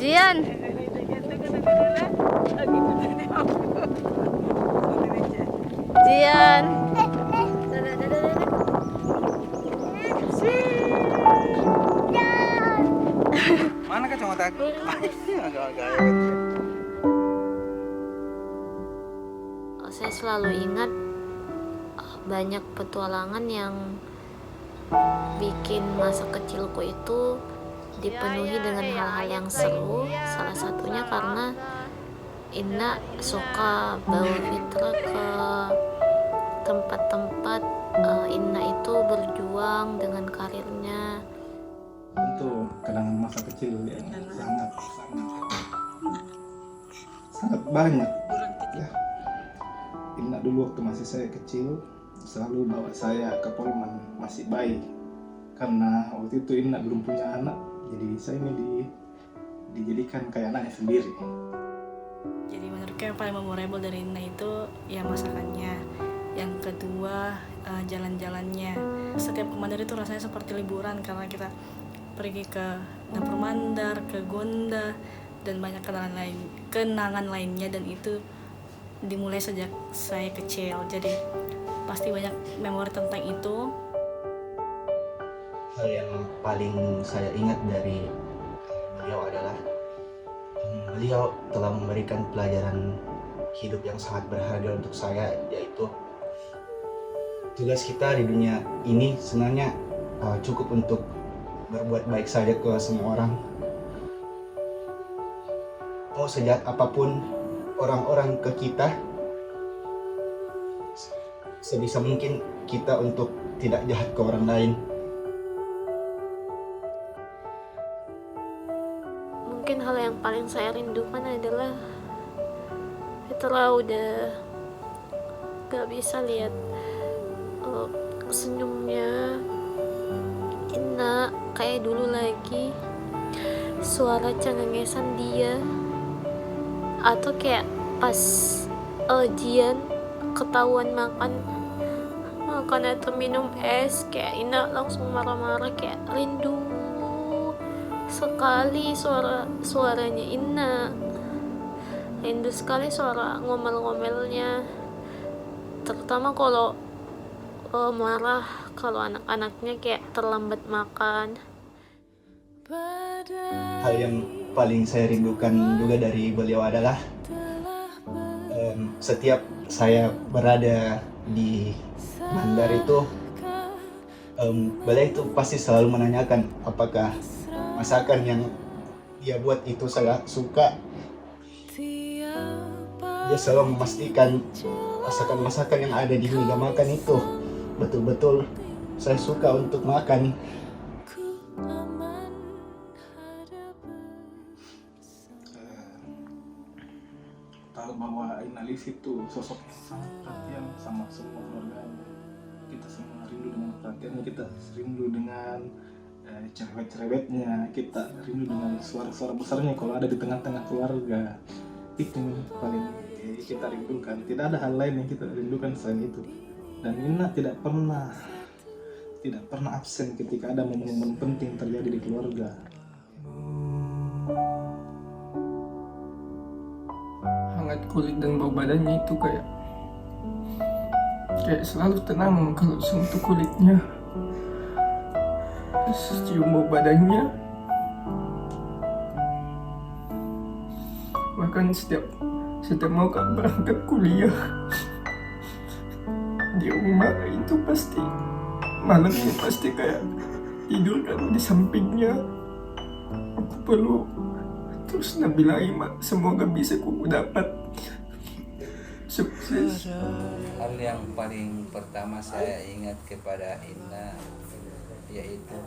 Jian. Jian. Mana kacamata aku? Saya selalu ingat banyak petualangan yang bikin masa kecilku itu dipenuhi dengan hal-hal yang seru. Salah satunya karena Inna suka bawa Fitra ke tempat-tempat Inna itu berjuang dengan karirnya. Untuk kenangan masa kecil yang sangat banyak ya. Inna dulu waktu masih saya kecil selalu bawa saya ke Polman masih bayi, karena waktu itu Inna belum punya anak, jadi saya ini dijadikan kayak anaknya sendiri. Jadi menurutku yang paling memorable dari Inna itu ya masakannya, yang kedua jalan-jalannya. Setiap Mandar itu rasanya seperti liburan karena kita pergi ke Dapur Mandar, ke Gonda, dan banyak kenangan lainnya, dan itu dimulai sejak saya kecil. Jadi pasti banyak memori tentang itu. Hal yang paling saya ingat dari beliau adalah beliau telah memberikan pelajaran hidup yang sangat berharga untuk saya, yaitu tugas kita di dunia ini sebenarnya cukup untuk berbuat baik saja ke semua orang. Mau sejahat apapun orang-orang ke kita, sebisa mungkin kita untuk tidak jahat ke orang lain. Mungkin hal yang paling saya rindukan adalah Fitra udah gak bisa lihat senyumnya Inna kayak dulu lagi, suara cengengesan dia, atau kayak pas Jian ketahuan makan atau minum es, kayak Inna langsung marah-marah, kayak rindu sekali suaranya Inna, rindu sekali suara ngomel-ngomelnya, terutama kalau marah, kalau anak-anaknya kayak terlambat makan. Hal yang paling saya rindukan juga dari beliau adalah setiap saya berada di Mandar itu, beliau itu pasti selalu menanyakan apakah masakan yang dia buat itu saya suka. Dia selalu memastikan masakan-masakan yang ada di meja makan itu betul-betul saya suka untuk makan. Tahu bahwa Inna Liv itu sosok yang sangat perhatian sama semua keluarganya. Kita semua rindu dengan perhatiannya, kita rindu dengan cerewet-cerewetnya, kita rindu dengan suara-suara besarnya kalau ada di tengah-tengah keluarga. Itu yang paling kita rindukan. Tidak ada hal lain yang kita rindukan selain itu. Dan Inna tidak pernah absen ketika ada momen-momen penting terjadi di keluarga. Hangat kulit dan bau badannya itu kayak selalu tenang kalau sentuh kulitnya. Terus cium bau badannya. Bahkan setiap mau berangkat kuliah di rumah itu pasti malamnya pasti kayak tidur kan di sampingnya. Aku peluk terus Nabila Ima, semoga bisa ku dapat sukses. Hal yang paling pertama saya ingat kepada Inna yaitu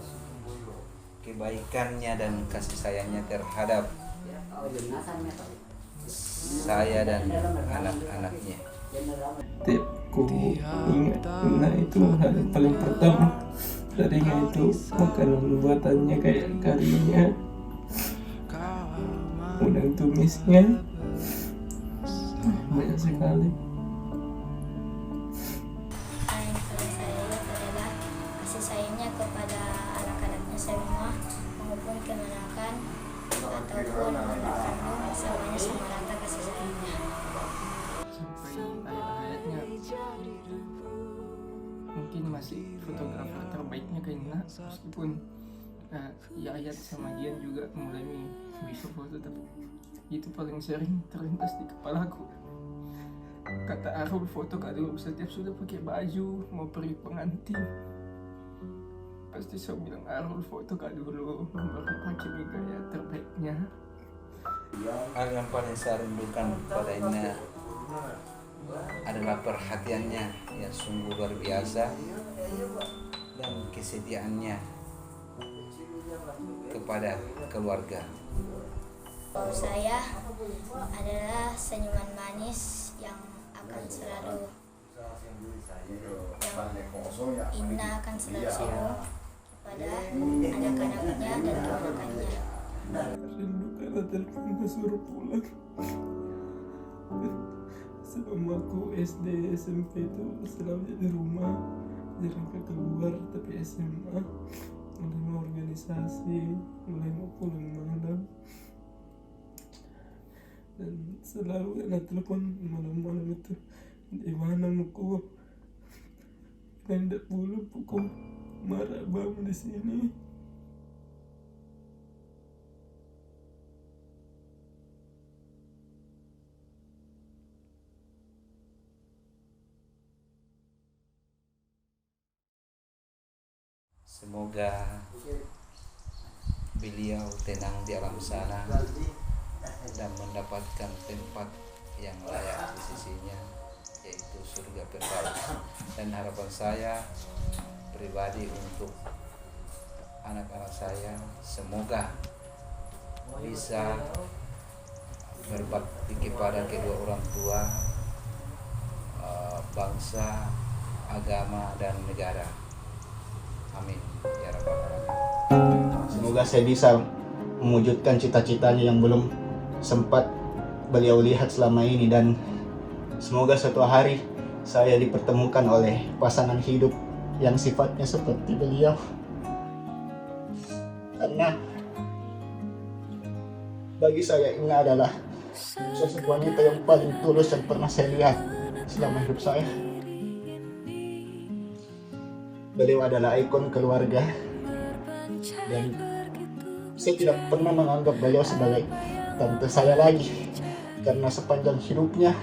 kebaikannya dan kasih sayangnya terhadap saya dan anak-anaknya. Tiap ku ingat Inna itu hal yang paling pertama darinya itu makanan buatannya kayak karinya, udang tumisnya, banyak sekali. Yang paling saya lihat adalah kasih sayangnya kepada anak-anaknya semua maupun kemenakan atau apapun menurutmu semuanya sama rata kasih sayangnya. Sampai ayat-ayatnya mungkin masih fotografer terbaiknya kayaknya, meskipun ya ayat sama Gian juga mulai bisa foto, tapi itu paling sering terlintas di kepalaku. Kata Arul, foto Kak dulu setiap sudah pakai baju mau pergi pengantin, pasti saya bilang Arul foto Kak dulu baru pakai gaya terbaiknya. Hal yang paling saya rindukan pada Ina adalah perhatiannya yang sungguh luar biasa dan kesetiaannya kepada keluarga. Untuk saya adalah senyuman manis yang akan selalu Ina akan selalu senyum kepada anak-anaknya dan keponakannya. Rindu karena terpaksa suruh pulang. Selama aku SD, SMP itu selalu di rumah, jarang keluar. Tapi SMA mulai mau organisasi, mulai mau pulang malam, dan selalu kena telepon malam-malam itu, di mana muku hendak pulang, pukul marah bang di sini. Semoga beliau tenang di alam sana dan mendapatkan tempat yang layak di sisinya, yaitu surga Firdaus. Dan harapan saya pribadi untuk anak-anak saya, semoga bisa berbakti kepada kedua orang tua, bangsa, agama, dan negara. Amin ya rabbal alamin. Semoga saya bisa mewujudkan cita-citanya yang belum sempat beliau lihat selama ini, dan semoga suatu hari saya dipertemukan oleh pasangan hidup yang sifatnya seperti beliau. Karena bagi saya ini adalah sosok wanita yang paling tulus yang pernah saya lihat selama hidup saya. Beliau adalah ikon keluarga, dan saya tidak pernah menganggap beliau sebagai tante saya lagi, karena sepanjang hidupnya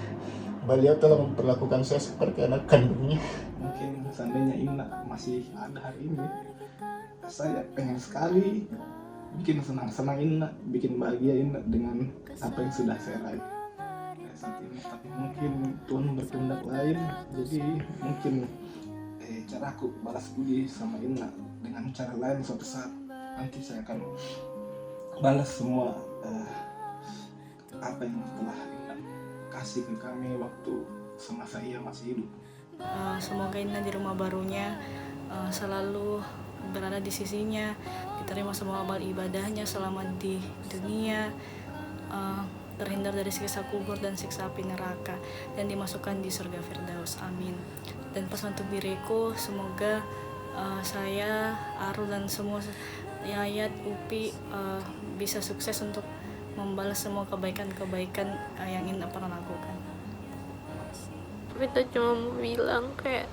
beliau telah memperlakukan saya seperti anak kandungnya. Mungkin seandainya Ina masih ada hari ini, saya pengen sekali bikin senang-senang Ina, bikin bahagia Ina dengan apa yang sudah saya raih saat ini. Tapi mungkin Tuhan berkehendak lain, jadi mungkin cara aku balas budi sama Ina dengan cara lain. Suatu saat nanti saya akan balas semua apa yang telah Ina kasih ke kami waktu semasa ia masih hidup. Semoga Ina di rumah barunya selalu berada di sisinya, diterima semua amal ibadahnya selama di dunia, terhindar dari siksa kubur dan siksa api neraka, dan dimasukkan di surga Firdaus. Amin. Dan pesan untuk diriku, semoga saya, Arul, dan semua Yayat, Upi bisa sukses untuk membalas semua kebaikan-kebaikan yang Ina pernah lakukan. Kita cuma mau bilang kayak,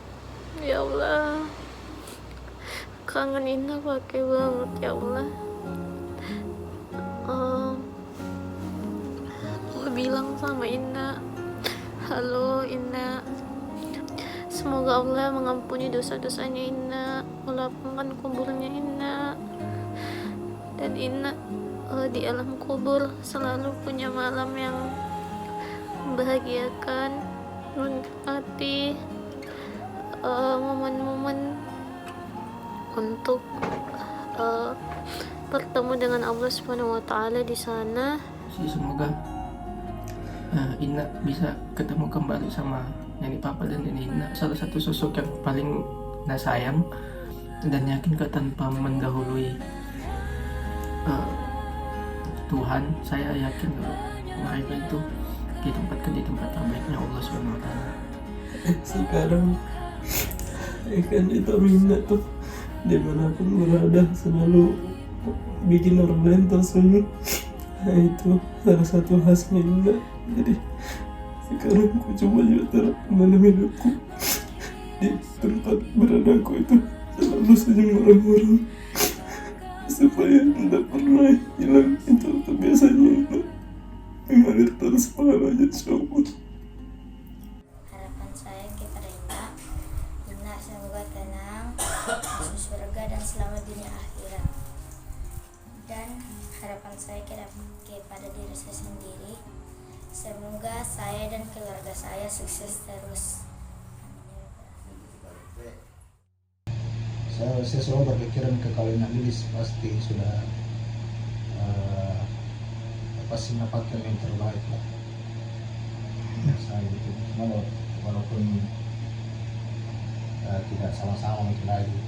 ya Allah, kangen Ina pakai banget ya Allah. Gue bilang sama Ina, halo Ina, semoga Allah mengampuni dosa-dosanya Ina, melapangkan kuburnya Ina, dan Ina di alam kubur selalu punya malam yang membahagiakan, menikmati momen-momen untuk bertemu dengan Allah Subhanahu wa Ta'ala di sana. Semoga Ina bisa ketemu kembali sama nenek papa dan nenek Ina, salah satu sosok yang paling Ina sayang, dan yakin tanpa mendahului Tuhan, saya yakin kalau mereka itu ditempatkan di tempat terbaiknya Allah Subhanahu wa Ta'ala. Sekarang kan itu Ina tuh dimanapun berada selalu bikin orang lain tersenyum. Nah, itu salah satu khasnya Indah. Jadi sekarang aku coba juga dalam hidupku di tempat beradaku itu selalu senyum orang-orang supaya tidak pernah hilang itu biasanya Indah mengalir terus pahalanya insyaallah. Harapan saya kepada Ina semoga tenang, masuk surga dan selamat dunia akhirat. Dan harapan saya kepada diri saya sendiri, semoga saya dan keluarga saya sukses terus. Saya selalu berpikiran ke kalian Lilis pasti sudah pasti mendapatkan yang terbaik lah. Saya gitu. Walaupun tidak sama-sama itu lagi.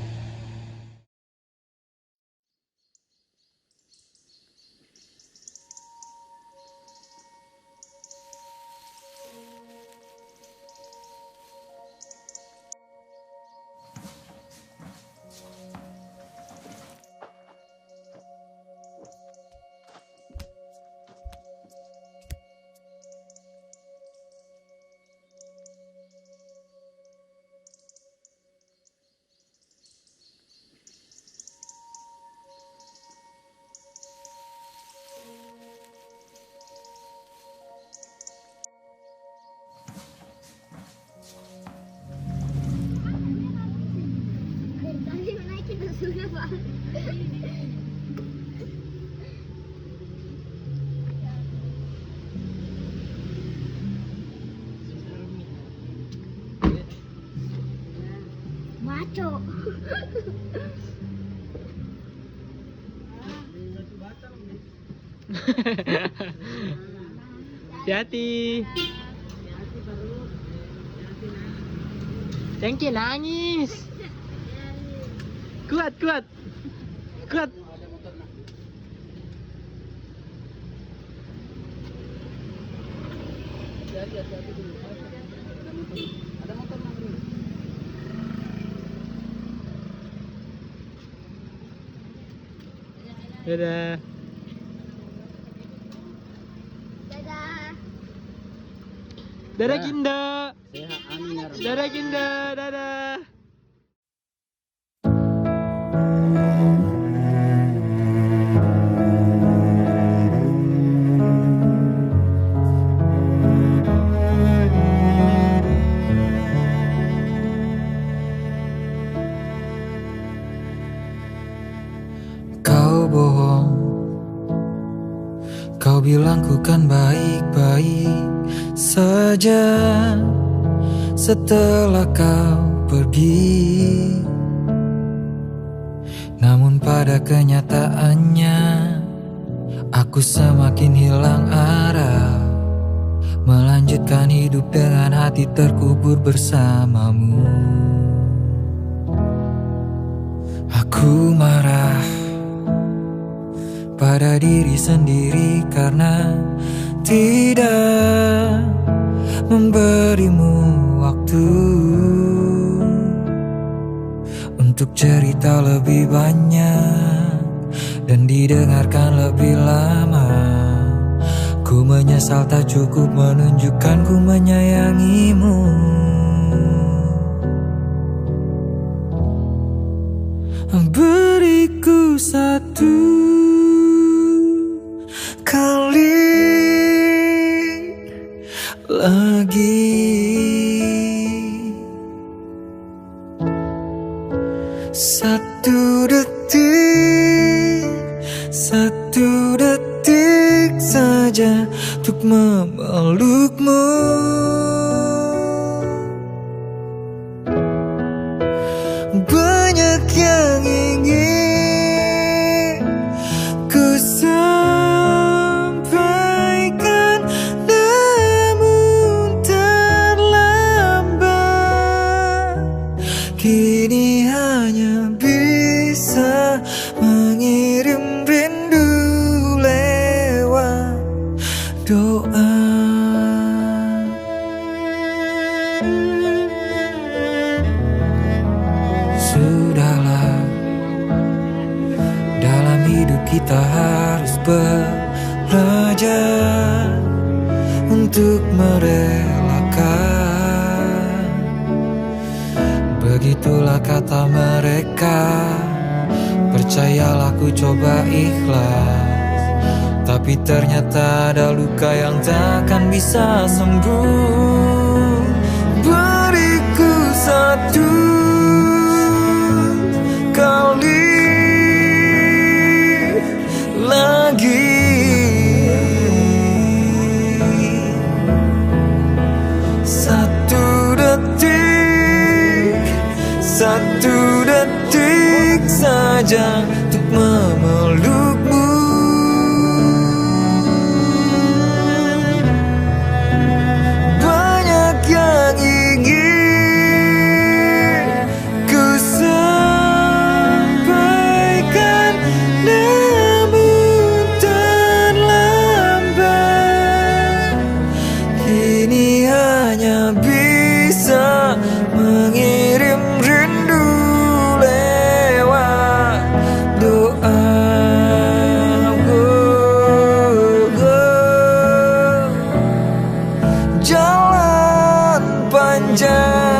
Maco. Hati-hati. Cengki nangis. Kuat. Dadah. Dadah Ginda. Dadah Ginda. Dadah. Kau bohong, kau bilang ku kan baik-baik saja setelah kau pergi. Namun pada kenyataannya aku semakin hilang arah, melanjutkan hidup dengan hati terkubur bersamamu. Aku marah pada diri sendiri karena tidak memberimu waktu untuk cerita lebih banyak dan didengarkan lebih lama. Ku menyesal tak cukup menunjukkan ku menyayangimu. Beriku satu kali lagi, satu detik saja untuk memelukmu. Banyak yang ingin ku sampaikan, namun terlambat. Kini hanya bisa mengirim rindu lewat doa. Sudahlah, dalam hidup kita harus berlomba, raja untuk merelakan. Begitulah kata mereka, percayalah ku coba ikhlas, tapi ternyata ada luka yang takkan bisa sembuh. Beriku satu kali lagi, satu detik saja untuk memelukmu. Banyak yang ingin ku sampaikan, namun terlambat. Kini hanya bisa mengirim rindu lewat doa. Jalan panjang